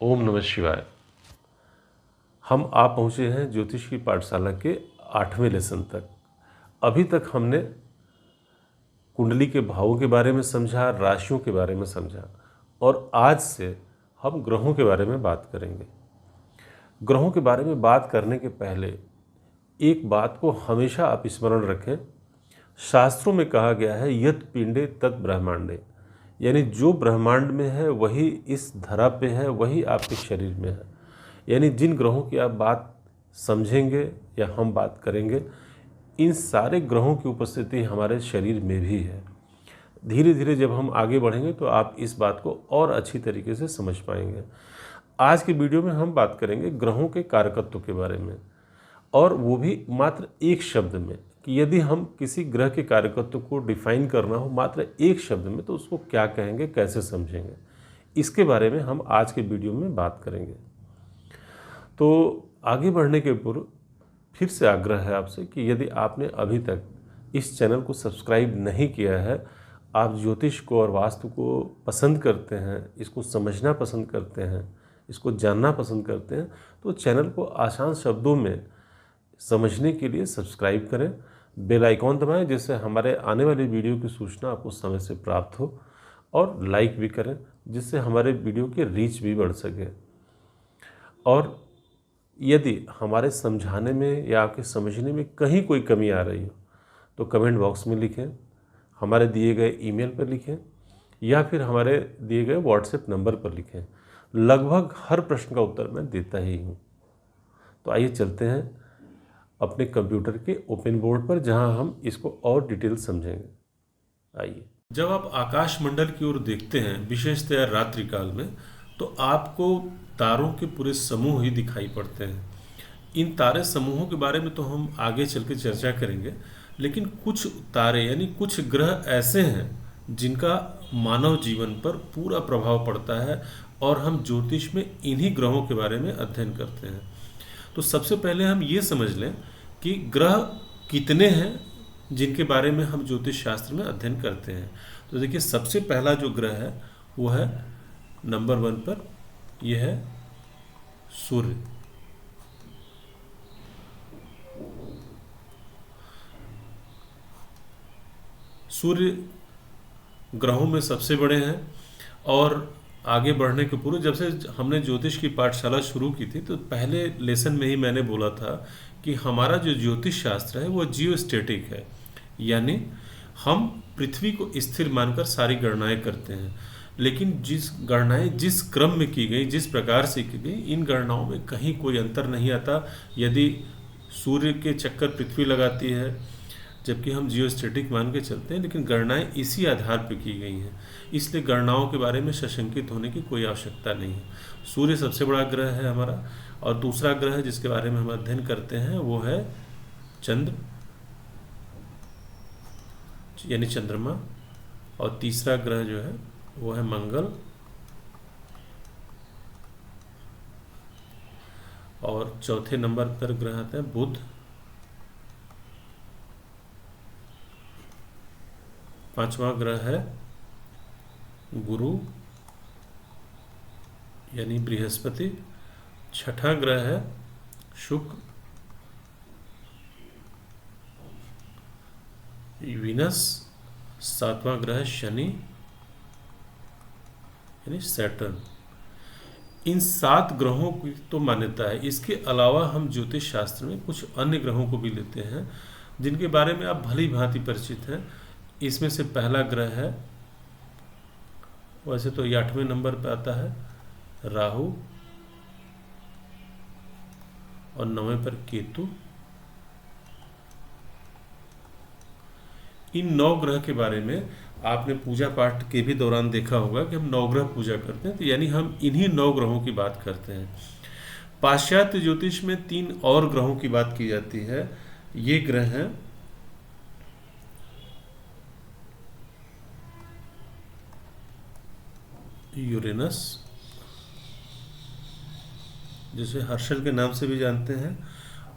ओम नमः शिवाय। हम आ पहुँचे हैं ज्योतिष की पाठशाला के 8वें लेसन तक। अभी तक हमने कुंडली के भावों के बारे में समझा, राशियों के बारे में समझा और आज से हम ग्रहों के बारे में बात करेंगे। ग्रहों के बारे में बात करने के पहले एक बात को हमेशा आप स्मरण रखें। शास्त्रों में कहा गया है यत् पिंडे तत् ब्रह्मांडे, यानी जो ब्रह्मांड में है वही इस धरा पे है, वही आपके शरीर में है। यानी जिन ग्रहों की आप बात समझेंगे या हम बात करेंगे, इन सारे ग्रहों की उपस्थिति हमारे शरीर में भी है। धीरे धीरे जब हम आगे बढ़ेंगे तो आप इस बात को और अच्छी तरीके से समझ पाएंगे। आज की वीडियो में हम बात करेंगे ग्रहों के कारकत्व के बारे में, और वो भी मात्र एक शब्द में कि यदि हम किसी ग्रह के कारकत्व को डिफाइन करना हो मात्र एक शब्द में तो उसको क्या कहेंगे, कैसे समझेंगे, इसके बारे में हम आज के वीडियो में बात करेंगे। तो आगे बढ़ने के पूर्व फिर से आग्रह है आपसे कि यदि आपने अभी तक इस चैनल को सब्सक्राइब नहीं किया है, आप ज्योतिष को और वास्तु को पसंद करते हैं, इसको समझना पसंद करते हैं, इसको जानना पसंद करते हैं, तो चैनल को आसान शब्दों में समझने के लिए सब्सक्राइब करें, बेल आइकॉन दबाएं जिससे हमारे आने वाली वीडियो की सूचना आपको समय से प्राप्त हो, और लाइक भी करें जिससे हमारे वीडियो की रीच भी बढ़ सके। और यदि हमारे समझाने में या आपके समझने में कहीं कोई कमी आ रही हो तो कमेंट बॉक्स में लिखें, हमारे दिए गए ईमेल पर लिखें या फिर हमारे दिए गए व्हाट्सएप नंबर पर लिखें। लगभग हर प्रश्न का उत्तर मैं देता ही हूँ। तो आइए चलते हैं अपने कंप्यूटर के ओपन बोर्ड पर, जहाँ हम इसको और डिटेल समझेंगे। आइए। जब आप आकाश मंडल की ओर देखते हैं, विशेषतः रात्रि काल में, तो आपको तारों के पूरे समूह ही दिखाई पड़ते हैं। इन तारे समूहों के बारे में तो हम आगे चल के चर्चा करेंगे, लेकिन कुछ तारे यानी कुछ ग्रह ऐसे हैं जिनका मानव जीवन पर पूरा प्रभाव पड़ता है, और हम ज्योतिष में इन्हीं ग्रहों के बारे में अध्ययन करते हैं। तो सबसे पहले हम ये समझ लें कि ग्रह कितने हैं जिनके बारे में हम ज्योतिष शास्त्र में अध्ययन करते हैं। तो देखिए, सबसे पहला जो ग्रह है वो है नंबर 1 पर, यह है सूर्य। सूर्य ग्रहों में सबसे बड़े हैं। और आगे बढ़ने के पूर्व, जब से हमने ज्योतिष की पाठशाला शुरू की थी, तो पहले लेसन में ही मैंने बोला था कि हमारा जो ज्योतिष शास्त्र है वो जियोस्टेटिक है, यानी हम पृथ्वी को स्थिर मानकर सारी गणनाएं करते हैं। लेकिन जिस गणनाएं जिस क्रम में की गई, जिस प्रकार से की गई, इन गणनाओं में कहीं कोई अंतर नहीं आता। यदि सूर्य के चक्कर पृथ्वी लगाती है, जबकि हम जियोस्टेटिक मान के चलते हैं, लेकिन गणनाएं इसी आधार पर की गई हैं, इसलिए गणनाओं के बारे में सशंकित होने की कोई आवश्यकता नहीं है। सूर्य सबसे बड़ा ग्रह है हमारा। और दूसरा ग्रह जिसके बारे में हम अध्ययन करते हैं वो है चंद्र, यानी चंद्रमा। और तीसरा ग्रह जो है वो है मंगल। और चौथे नंबर पर ग्रह आता है बुध। पांचवा ग्रह है गुरु, यानी बृहस्पति। छठा ग्रह है शुक्र, वीनस। सातवां ग्रह है शनि, यानी सैटर्न। इन 7 ग्रहों की तो मान्यता है। इसके अलावा हम ज्योतिष शास्त्र में कुछ अन्य ग्रहों को भी लेते हैं जिनके बारे में आप भली भांति परिचित हैं। इसमें से पहला ग्रह है, वैसे तो ये 8वें नंबर पर आता है, राहु। और 9वें पर केतु। इन 9 ग्रह के बारे में आपने पूजा पाठ के भी दौरान देखा होगा कि हम 9 ग्रह पूजा करते हैं, तो यानी हम इन्हीं 9 ग्रहों की बात करते हैं। पाश्चात्य ज्योतिष में 3 और ग्रहों की बात की जाती है। ये ग्रह हैं यूरेनस, जिसे हर्षल के नाम से भी जानते हैं,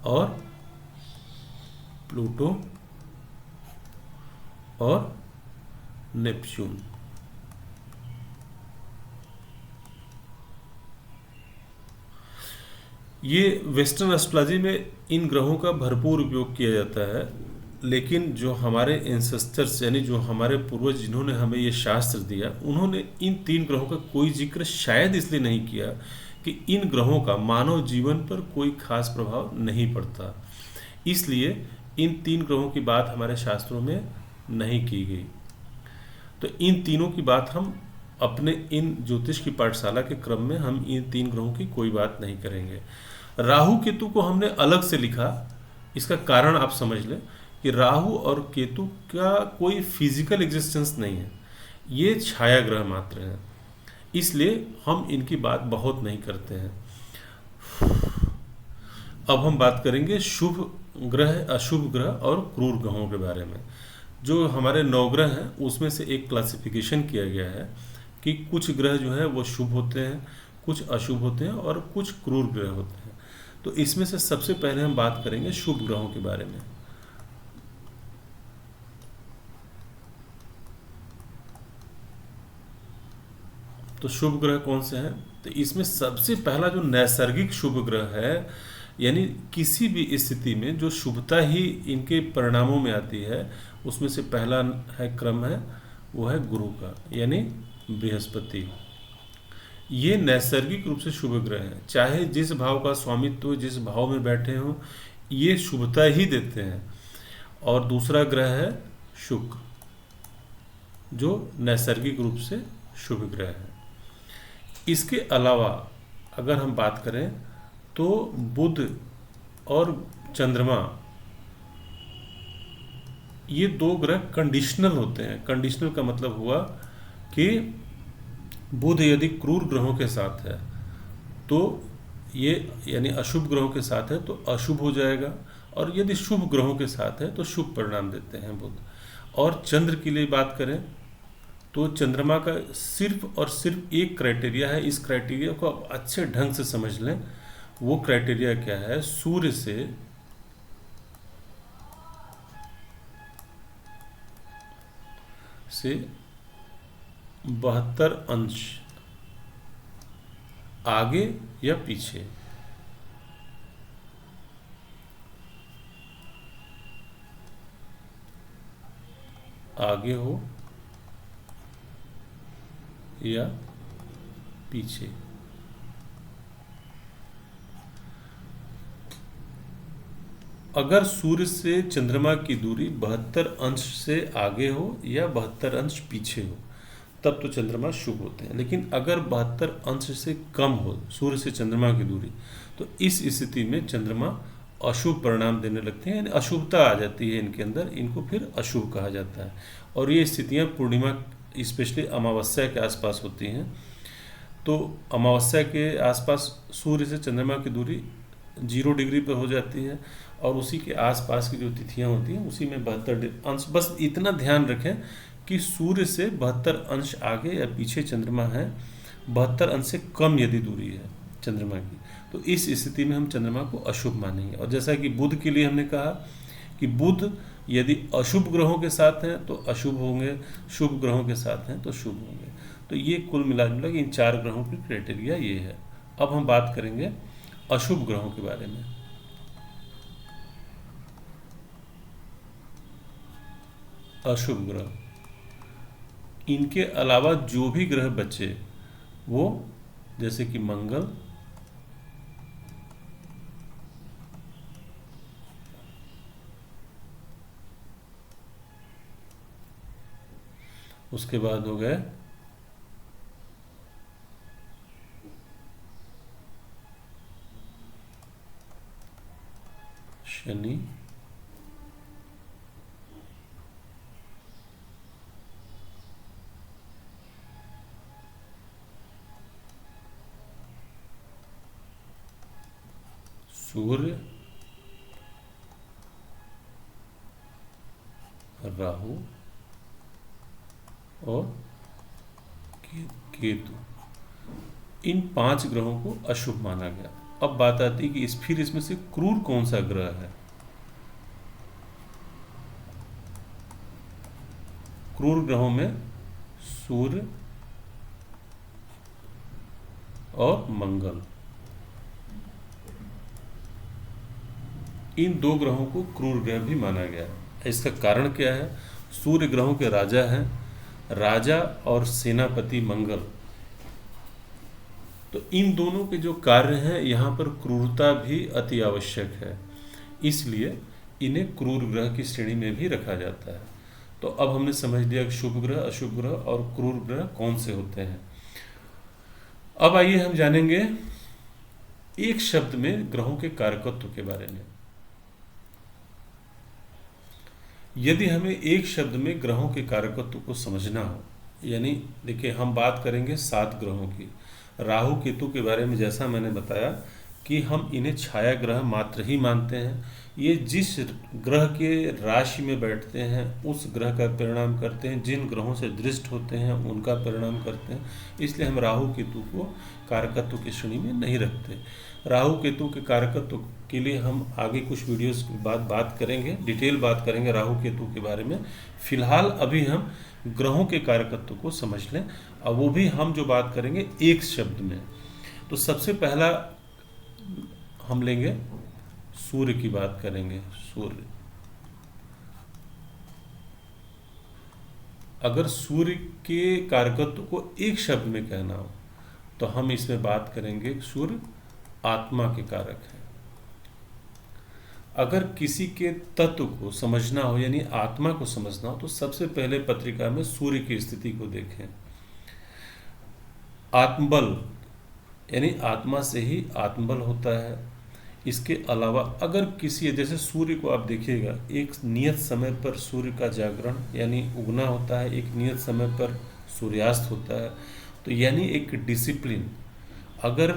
और प्लूटो और नेपच्यून। ये वेस्टर्न एस्ट्रोलॉजी में इन ग्रहों का भरपूर उपयोग किया जाता है, लेकिन जो हमारे एंसेस्टर्स यानी जो हमारे पूर्वज जिन्होंने हमें ये शास्त्र दिया, उन्होंने इन 3 ग्रहों का कोई जिक्र शायद इसलिए नहीं किया कि इन ग्रहों का मानव जीवन पर कोई खास प्रभाव नहीं पड़ता, इसलिए इन 3 ग्रहों की बात हमारे शास्त्रों में नहीं की गई। तो इन तीनों की बात हम अपने इन ज्योतिष की पाठशाला के क्रम में हम इन 3 ग्रहों की कोई बात नहीं करेंगे। राहु केतु को हमने अलग से लिखा, इसका कारण आप समझ लें कि राहु और केतु का कोई फिजिकल एग्जिस्टेंस नहीं है, ये छाया ग्रह मात्र हैं, इसलिए हम इनकी बात बहुत नहीं करते हैं। अब हम बात करेंगे शुभ ग्रह, अशुभ ग्रह और क्रूर ग्रहों के बारे में। जो हमारे 9 ग्रह हैं उसमें से एक क्लासिफिकेशन किया गया है कि कुछ ग्रह जो है वो शुभ होते हैं, कुछ अशुभ होते हैं और कुछ क्रूर ग्रह होते हैं। तो इसमें से सबसे पहले हम बात करेंगे शुभ ग्रहों के बारे में। तो शुभ ग्रह कौन से हैं? तो इसमें सबसे पहला जो नैसर्गिक शुभ ग्रह है, यानी किसी भी स्थिति में जो शुभता ही इनके परिणामों में आती है, उसमें से पहला क्रम है वो है गुरु का, यानी बृहस्पति। ये नैसर्गिक रूप से शुभ ग्रह हैं, चाहे जिस भाव का स्वामित्व जिस भाव में बैठे हों, ये शुभता ही देते हैं। और दूसरा ग्रह है शुक्र, जो नैसर्गिक रूप से शुभ ग्रह है। इसके अलावा अगर हम बात करें तो बुध और चंद्रमा, ये 2 ग्रह कंडीशनल होते हैं। कंडीशनल का मतलब हुआ कि बुध यदि क्रूर ग्रहों के साथ है तो ये यानी अशुभ ग्रहों के साथ है तो अशुभ हो जाएगा, और यदि शुभ ग्रहों के साथ है तो शुभ परिणाम देते हैं बुध। और चंद्र के लिए बात करें तो चंद्रमा का सिर्फ और सिर्फ एक क्राइटेरिया है, इस क्राइटेरिया को आप अच्छे ढंग से समझ लें। वो क्राइटेरिया क्या है? सूर्य से से 72 अंश आगे या पीछे, आगे हो या पीछे। अगर सूर्य से चंद्रमा की दूरी 72 अंश से आगे हो या 72 अंश पीछे हो तब तो चंद्रमा शुभ होते हैं। लेकिन अगर 72 अंश से कम हो सूर्य से चंद्रमा की दूरी, तो इस स्थिति में चंद्रमा अशुभ परिणाम देने लगते हैं, यानी अशुभता आ जाती है इनके अंदर, इनको फिर अशुभ कहा जाता है। और ये स्थितियाँ पूर्णिमा स्पेशली अमावस्या के आसपास होती हैं। तो अमावस्या के आसपास सूर्य से चंद्रमा की दूरी 0 डिग्री पर हो जाती है, और उसी के आसपास की जो तिथियां होती हैं उसी में 72 अंश। बस इतना ध्यान रखें कि सूर्य से 72 अंश आगे या पीछे चंद्रमा है, 72 अंश से कम यदि दूरी है चंद्रमा की, तो इस स्थिति में हम चंद्रमा को अशुभ मानेंगे। और जैसा कि बुध के लिए हमने कहा कि बुध यदि अशुभ ग्रहों के साथ हैं तो अशुभ होंगे, शुभ ग्रहों के साथ हैं तो शुभ होंगे। तो ये कुल मिला जुला के इन 4 ग्रहों की क्राइटेरिया ये है। अब हम बात करेंगे अशुभ ग्रहों के बारे में। अशुभ ग्रह, इनके अलावा जो भी ग्रह बचे वो जैसे कि मंगल, उसके बाद हो गए शनि, सूर्य, राहु और केतु। इन 5 ग्रहों को अशुभ माना गया। अब बात आती है कि फिर इसमें से क्रूर कौन सा ग्रह है? क्रूर ग्रहों में सूर्य और मंगल। इन 2 ग्रहों को क्रूर ग्रह भी माना गया है। इसका कारण क्या है? सूर्य ग्रहों के राजा हैं, राजा और सेनापति मंगल। तो इन दोनों के जो कार्य हैं यहाँ पर क्रूरता भी अति आवश्यक है, इसलिए इन्हें क्रूर ग्रह की श्रेणी में भी रखा जाता है। तो अब हमने समझ लिया कि शुभ ग्रह, अशुभ ग्रह और क्रूर ग्रह कौन से होते हैं। अब आइए हम जानेंगे एक शब्द में ग्रहों के कारकत्व के बारे में। यदि हमें एक शब्द में ग्रहों के कारकत्व को समझना हो, यानी देखिए हम बात करेंगे 7 ग्रहों की। राहु केतु के बारे में जैसा मैंने बताया कि हम इन्हें छाया ग्रह मात्र ही मानते हैं। ये जिस ग्रह के राशि में बैठते हैं उस ग्रह का परिणाम करते हैं, जिन ग्रहों से दृष्ट होते हैं उनका परिणाम करते हैं। इसलिए हम राहु केतु को कारकत्व की श्रेणी में नहीं रखते। राहु केतु के कारकत्व के लिए हम आगे कुछ वीडियोस के बाद बात करेंगे, डिटेल बात करेंगे राहु केतु के बारे में। फिलहाल अभी हम ग्रहों के कारकत्व को समझ लें, और वो भी हम जो बात करेंगे एक शब्द में। तो सबसे पहला हम लेंगे सूर्य की बात करेंगे। सूर्य, अगर सूर्य के कारकत्व को एक शब्द में कहना हो तो हम इसमें बात करेंगे सूर्य आत्मा के कारक है। अगर किसी के तत्व को समझना हो यानी आत्मा को समझना हो तो सबसे पहले पत्रिका में सूर्य की स्थिति को देखें। आत्मबल यानी आत्मा से ही आत्मबल होता है। इसके अलावा अगर किसी, जैसे सूर्य को आप देखिएगा, एक नियत समय पर सूर्य का जागरण यानी उगना होता है, एक नियत समय पर सूर्यास्त होता है। तो यानी एक डिसिप्लिन। अगर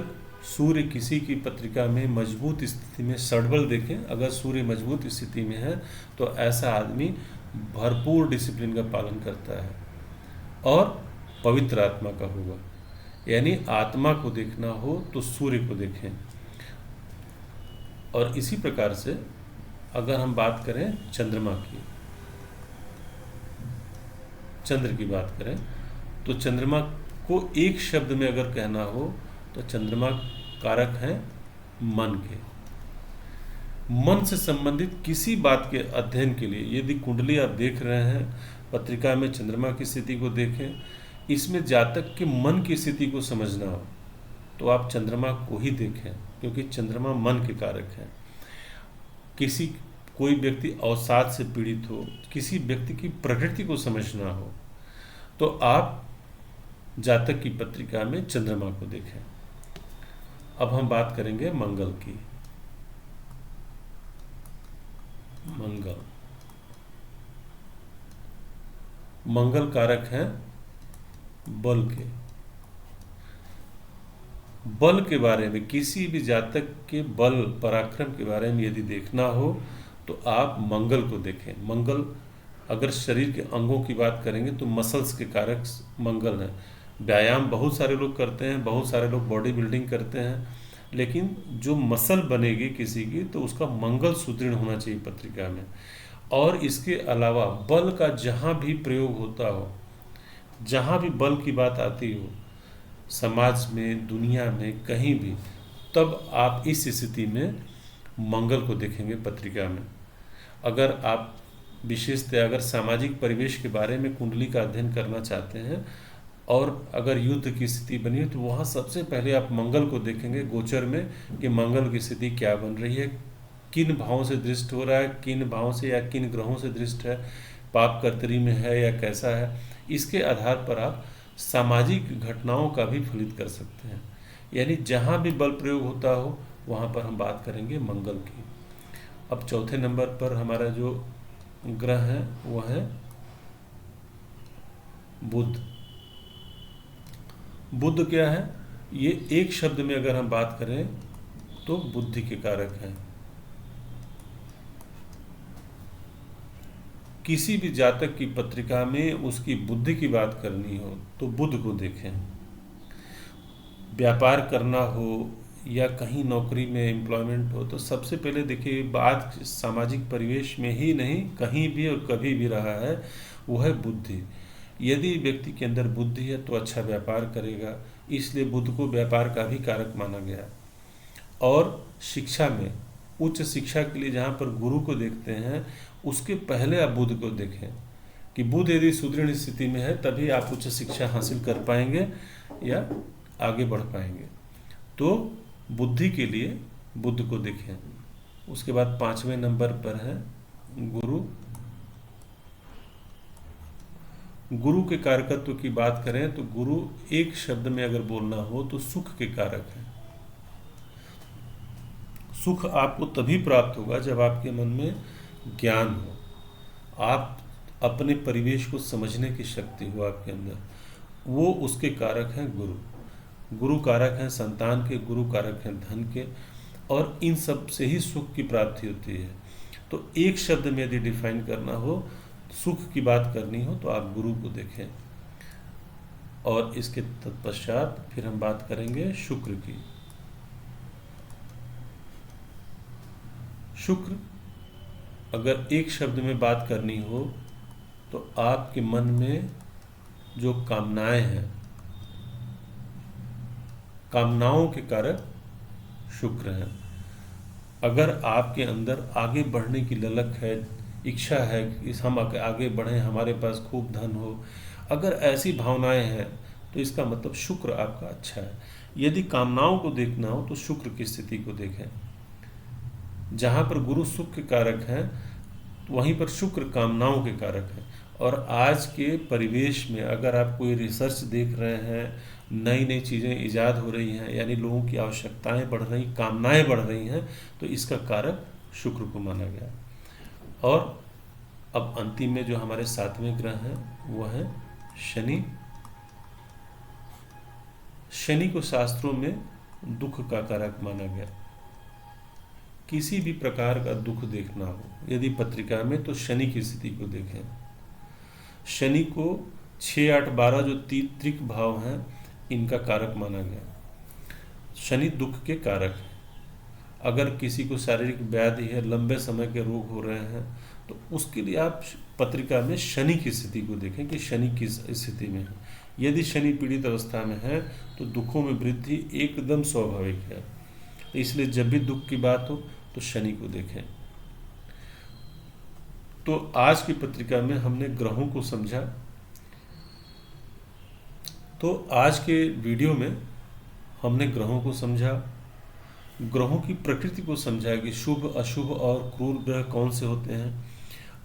सूर्य किसी की पत्रिका में मजबूत स्थिति में, सडबल देखें, अगर सूर्य मजबूत स्थिति में है तो ऐसा आदमी भरपूर डिसिप्लिन का पालन करता है और पवित्र आत्मा का होगा। यानी आत्मा को देखना हो तो सूर्य को देखें। और इसी प्रकार से अगर हम बात करें चंद्रमा की, चंद्र की बात करें तो चंद्रमा को एक शब्द में अगर कहना हो तो चंद्रमा कारक हैं मन के। मन से संबंधित किसी बात के अध्ययन के लिए यदि कुंडली आप देख रहे हैं, पत्रिका में चंद्रमा की स्थिति को देखें, इसमें जातक के मन की स्थिति को समझना हो तो आप चंद्रमा को ही देखें, क्योंकि चंद्रमा मन के कारक हैं। कोई व्यक्ति अवसाद से पीड़ित हो, किसी व्यक्ति की प्रकृति को समझना हो तो आप जातक की पत्रिका में चंद्रमा को देखें। अब हम बात करेंगे मंगल की। मंगल कारक हैं बल के। बल के बारे में, किसी भी जातक के बल पराक्रम के बारे में यदि देखना हो तो आप मंगल को देखें। मंगल, अगर शरीर के अंगों की बात करेंगे तो मसल्स के कारक मंगल हैं। व्यायाम बहुत सारे लोग करते हैं, बहुत सारे लोग बॉडी बिल्डिंग करते हैं, लेकिन जो मसल बनेगी किसी की तो उसका मंगल सुदृढ़ होना चाहिए पत्रिका में। और इसके अलावा बल का जहाँ भी प्रयोग होता हो, जहाँ भी बल की बात आती हो, समाज में, दुनिया में, कहीं भी, तब आप इस स्थिति में मंगल को देखेंगे पत्रिका में। अगर आप विशेषतः अगर सामाजिक परिवेश के बारे में कुंडली का अध्ययन करना चाहते हैं और अगर युद्ध की स्थिति बनी है तो वहाँ सबसे पहले आप मंगल को देखेंगे गोचर में कि मंगल की स्थिति क्या बन रही है, किन भावों से दृष्ट हो रहा है, किन भावों से या किन ग्रहों से दृष्ट है, पाप कर्तरी में है या कैसा है। इसके आधार पर आप सामाजिक घटनाओं का भी फलित कर सकते हैं। यानी जहाँ भी बल प्रयोग होता हो वहाँ पर हम बात करेंगे मंगल की। अब चौथे नंबर पर हमारा जो ग्रह है वो है बुध। बुध क्या है? ये एक शब्द में अगर हम बात करें तो बुद्धि के कारक हैं। किसी भी जातक की पत्रिका में उसकी बुद्धि की बात करनी हो तो बुध को देखें। व्यापार करना हो या कहीं नौकरी में एम्प्लॉयमेंट हो तो सबसे पहले देखिए, बात सामाजिक परिवेश में ही नहीं कहीं भी और कभी भी रहा है, वो है बुद्धि। यदि व्यक्ति के अंदर बुद्धि है तो अच्छा व्यापार करेगा, इसलिए बुध को व्यापार का भी कारक माना गया। और शिक्षा में उच्च शिक्षा के लिए जहाँ पर गुरु को देखते हैं, उसके पहले आप बुध को देखें कि बुध यदि सुदृढ़ स्थिति में है तभी आप उच्च शिक्षा हासिल कर पाएंगे या आगे बढ़ पाएंगे। तो बुद्धि के लिए बुध को देखें। उसके बाद 5वें नंबर पर है गुरु। गुरु के कारकत्व की बात करें तो गुरु एक शब्द में अगर बोलना हो तो सुख के कारक है। सुख आपको तभी प्राप्त होगा जब आपके मन में ज्ञान हो, आप अपने परिवेश को समझने की शक्ति हो आपके अंदर, वो उसके कारक हैं गुरु। गुरु कारक हैं संतान के, गुरु कारक हैं धन के, और इन सब से ही सुख की प्राप्ति होती है। तो एक शब्द में यदि डिफाइन करना हो, सुख की बात करनी हो, तो आप गुरु को देखें। और इसके तत्पश्चात फिर हम बात करेंगे शुक्र की। शुक्र अगर एक शब्द में बात करनी हो तो आपके मन में जो कामनाएं हैं, कामनाओं के कारक शुक्र हैं। अगर आपके अंदर आगे बढ़ने की ललक है, इच्छा है कि हम आगे बढ़ें, हमारे पास खूब धन हो, अगर ऐसी भावनाएं हैं तो इसका मतलब शुक्र आपका अच्छा है। यदि कामनाओं को देखना हो तो शुक्र की स्थिति को देखें। जहाँ पर गुरु सुख के कारक हैं वहीं पर शुक्र कामनाओं के कारक हैं। और आज के परिवेश में अगर आप कोई रिसर्च देख रहे हैं, नई नई चीज़ें ईजाद हो रही हैं, यानी लोगों की आवश्यकताएं बढ़ रही, कामनाएं बढ़ रही हैं, तो इसका कारक शुक्र को माना गया। और अब अंतिम में जो हमारे 7वें ग्रह हैं वो है शनि। शनि को शास्त्रों में दुख का कारक माना गया। किसी भी प्रकार का दुख देखना हो यदि पत्रिका में, तो शनि की स्थिति को देखें। शनि को 6, 8, 12 जो त्रिक भाव हैं इनका कारक माना गया। शनि दुख के कारक है। अगर किसी को शारीरिक व्याधि है, लंबे समय के रोग हो रहे हैं, तो उसके लिए आप पत्रिका में शनि की स्थिति को देखें कि शनि किस स्थिति में है। यदि शनि पीड़ित अवस्था में है तो दुखों में वृद्धि एकदम स्वाभाविक है। तो इसलिए जब भी दुख की बात हो तो शनि को देखें। तो आज की पत्रिका में हमने ग्रहों को समझा। तो आज के वीडियो में हमने ग्रहों को समझा, ग्रहों की प्रकृति को समझा कि शुभ, अशुभ और क्रूर ग्रह कौन से होते हैं,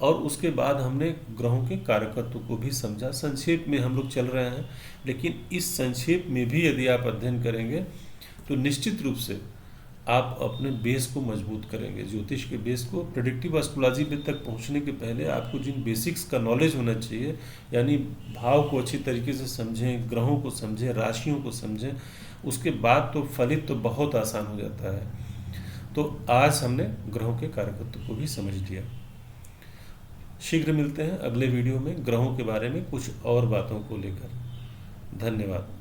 और उसके बाद हमने ग्रहों के कारकत्व को भी समझा। संक्षेप में हम लोग चल रहे हैं, लेकिन इस संक्षेप में भी यदि आप अध्ययन करेंगे तो निश्चित रूप से आप अपने बेस को मजबूत करेंगे। ज्योतिष के बेस को, प्रेडिक्टिव एस्ट्रोलॉजी में तक पहुंचने के पहले आपको जिन बेसिक्स का नॉलेज होना चाहिए, यानी भाव को अच्छी तरीके से समझें, ग्रहों को समझें, राशियों को समझें, उसके बाद तो फलित तो बहुत आसान हो जाता है। तो आज हमने ग्रहों के कारकत्व को भी समझ लिया। शीघ्र मिलते हैं अगले वीडियो में ग्रहों के बारे में कुछ और बातों को लेकर। धन्यवाद।